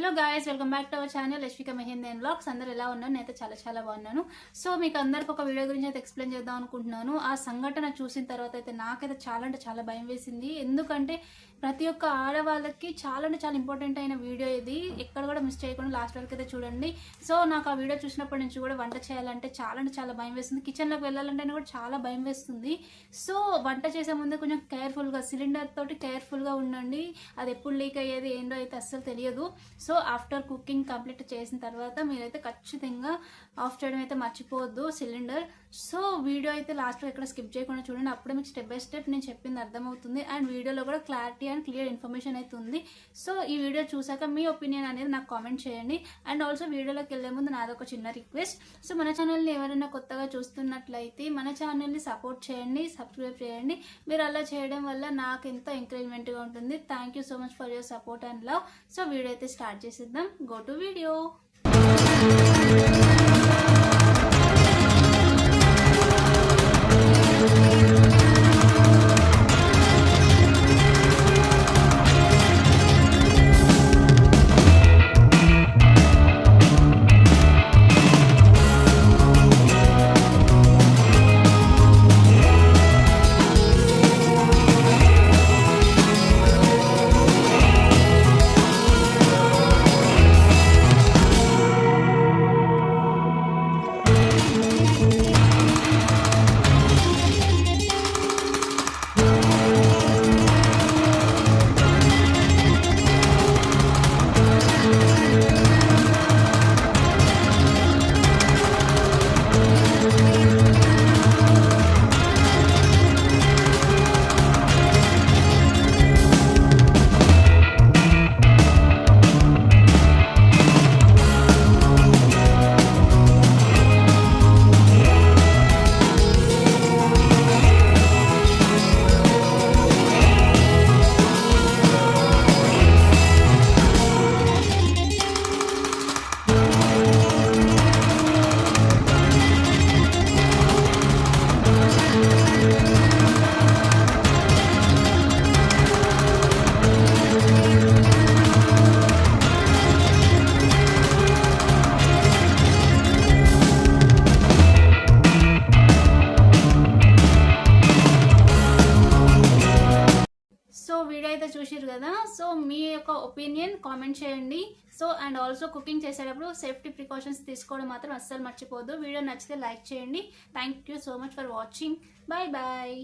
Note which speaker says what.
Speaker 1: Hello guys, welcome back to our channel Yashvika mehndi and vlogs. అందరూ ఎలా ఉన్నారు? నేనైతే చాలా బాగున్నాను. సో మీకు అందరికి ఒక వీడియో గురించి అయితే ఎక్స్ప్లెయిన్ చేద్దాం అనుకుంటున్నాను. ఆ సంఘటన చూసిన తర్వాత అయితే నాకైతే చాలా భయం వేసింది. ఎందుకంటే ప్రతి ఒక్క ఆడవాళ్ళకి చాలా ఇంపార్టెంట్ అయిన వీడియో ఇది. ఎక్కడ కూడా మిస్ చేయకుండా లాస్ట్ వరకు అయితే చూడండి. సో నాకు ఆ వీడియో చూసినప్పటి నుంచి కూడా వంట చేయాలంటే చాలా భయం వేస్తుంది. కిచెన్లోకి వెళ్ళాలంటే కూడా చాలా భయం వేస్తుంది. సో వంట చేసే ముందే కొంచెం కేర్ఫుల్గా, సిలిండర్ తోటి కేర్ఫుల్గా ఉండండి. అది ఎప్పుడు లీక్ అయ్యేది ఏంటో అయితే అస్సలు తెలియదు. సో ఆఫ్టర్ కుకింగ్ కంప్లీట్ చేసిన తర్వాత మీరైతే ఖచ్చితంగా ఆఫ్ చేయడం అయితే మర్చిపోవద్దు సిలిండర్. సో వీడియో అయితే లాస్ట్లో ఎక్కడ స్కిప్ చేయకుండా చూడండి. అప్పుడే మీకు స్టెప్ బై స్టెప్ నేను చెప్పింది అర్థమవుతుంది. అండ్ వీడియోలో కూడా క్లారిటీ అండ్ క్లియర్ ఇన్ఫర్మేషన్ అయితే ఉంది. సో ఈ వీడియో చూసాక మీ ఒపీనియన్ అనేది నాకు కామెంట్ చేయండి. అండ్ ఆల్సో వీడియోలోకి వెళ్ళే ముందు నాదొక చిన్న రిక్వెస్ట్. సో మన ఛానల్ని ఎవరైనా కొత్తగా చూస్తున్నట్లయితే మన ఛానల్ని సపోర్ట్ చేయండి, సబ్స్క్రైబ్ చేయండి. మీరు అలా చేయడం వల్ల నాకు ఎంతో ఎంకరేజ్మెంట్గా ఉంటుంది. Thank you so much for your support and love. So video అయితే స్టార్ట్ చేసేద్దాం. Go to video. So video అయితే చూసారు కదా. సో మీ యొక్క ఒపీనియన్ కామెంట్ చేయండి. సో అండ్ ఆల్సో కుకింగ్ చేసేటప్పుడు సేఫ్టీ ప్రికాషన్స్ తీసుకోవడం మాత్రం అస్సలు మర్చిపోవద్దు. వీడియో నచ్చితే లైక్ చేయండి. Thank you so much for watching. Bye.